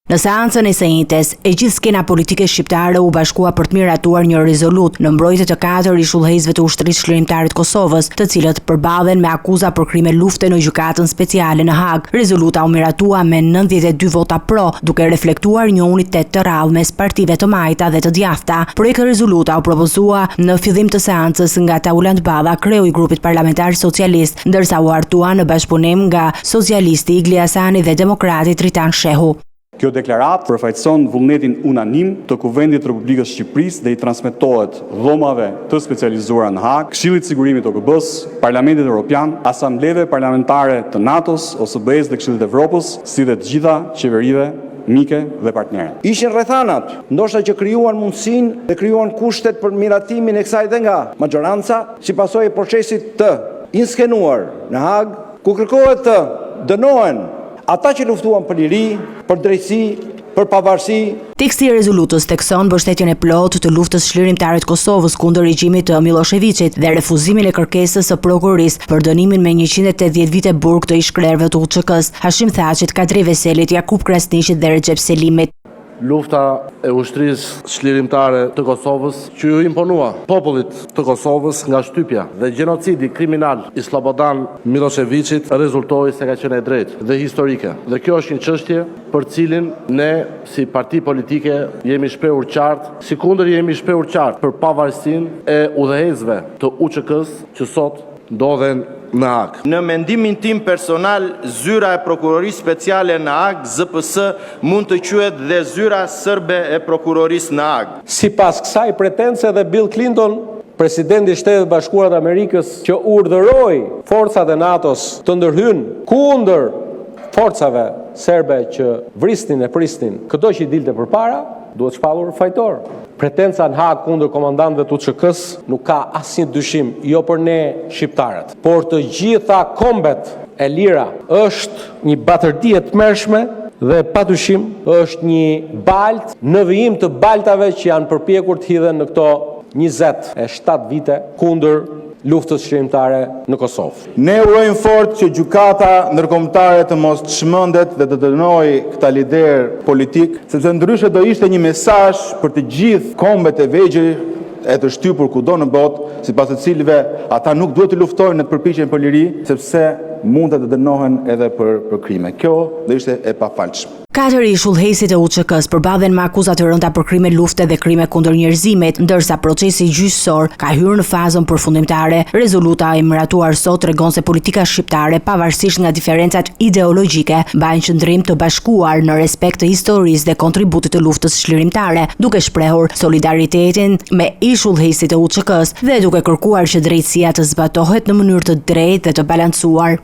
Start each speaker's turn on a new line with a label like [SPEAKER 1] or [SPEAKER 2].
[SPEAKER 1] Në seancën e së njëjtës, e gjithë skena politike shqiptare u bashkua për të miratuar një rezolut në mbrojtje të 4 ishullëhesve të ushtrisë çlirimtare të Kosovës, të cilët përballen me akuza për krime lufte në gjykatën speciale në Hag. Rezoluta u miratua me 92 vota pro, duke reflektuar një unitet të rrallë mes partive të majta dhe të djathta. Projekti rezoluta u propozua në fillim të seancës nga Taulant Balla, kreu i grupit parlamentar socialist, ndërsa u hartua në bashkëpunim nga socialisti Igli Hasani dhe demokrati Tritan Shehu.
[SPEAKER 2] Kjo deklaratë përfaqëson vullnetin unanim të Kuvendit të Republikës Shqipërisë dhe i transmetohet dhomave të specializuara në Hag, Këshillit të Sigurimit të OKB-s, Parlamentit Evropian, Asambleve Parlamentare të NATO-s, OSBE-s dhe Këshillit të Evropës, si dhe të gjitha qeverive mike dhe partnere.
[SPEAKER 3] Ishin rrethanat, ndoshta që krijuan mundësinë dhe krijuan kushtet për miratimin e kësaj dhe nga majoranca, si pasojë e procesit të inskenuar në Hag, ku kërkohet të dënohen ata që luftuan për liri, për drejtësi, për pavarësi.
[SPEAKER 1] Teksti i rezolutës thekson mbështetjen e plotë të luftës çlirimtare të Kosovës kundër regjimit të Miloševićit dhe refuzimin e kërkesës së prokurorisë për dënimin me 180 vite burg të ish-krerëve të UÇK-s, Hashim Thaçit, Kadri Veselit, Jakub Krasniqit dhe Recep Selimit.
[SPEAKER 4] Lufta e ushtrisë çlirimtare të Kosovës që ju imponua popullit të Kosovës nga shtypja dhe gjenocidi kriminal i Slobodan Miloševićit rezultoi se ka qenë e drejtë dhe historike. Dhe kjo është një çështje për cilin ne si parti politike jemi shprehur qartë, sikundër jemi shprehur qartë për pavarësinë e udhëheqësve të UÇK-s që sot ndodhen në Hag.
[SPEAKER 5] Në mendimin tim personal, zyra e prokurorisë speciale në Hag, ZPS, mund të quhet dhe zyra sërbe e prokurorisë në Hag.
[SPEAKER 3] Sipas kësaj pretence dhe Bill Clinton, presidenti i Shtetit Bashkuar të Amerikës, që urdhëroi forcat e NATO-s të ndërhyjnë kundër forcave serbe që vrisnin e prisnin çdo që i dilte përpara, duhet shpallur fajtor. Pretenca në Hag kundër komandantëve të UÇK-s nuk ka asnjë dyshim, jo për ne shqiptarët, por të gjitha kombet e lira. Është një batërdi e tmerrshme dhe padyshim është një balt në vijim të baltave që janë përpjekur të hidhen në këto 27 vite kundër luftës çlirimtare në Kosovë.
[SPEAKER 6] Ne urojmë fort që gjykata ndërkombëtare të mos çmendet dhe të dënojë këta lider politik, sepse ndryshe do ishte një mesazh për të gjithë kombet e vegjël e të shtypur kudo në botë, sipas të cilëve ata nuk duhet të luftojnë në përpiqjen për liri, sepse mund të dënohen edhe për krime. Kjo do ishte e pafalshme.
[SPEAKER 1] 4 ishullëhesit e UÇK-s përballen me akuza të rënda për krime lufte dhe krime kundër njerëzimit, ndërsa procesi gjyqësor ka hyrë në fazën përfundimtare. Rezoluta e miratuar sot tregon se politika shqiptare, pavarësisht nga diferencat ideologjike, mbajnë qëndrim të bashkuar në respekt të historisë dhe kontributit të luftës çlirimtare, duke shprehur solidaritetin me ishullëhesit e UÇK-s dhe duke kërkuar që drejtësia të zbatohet në mënyrë të drejtë dhe të balancuar.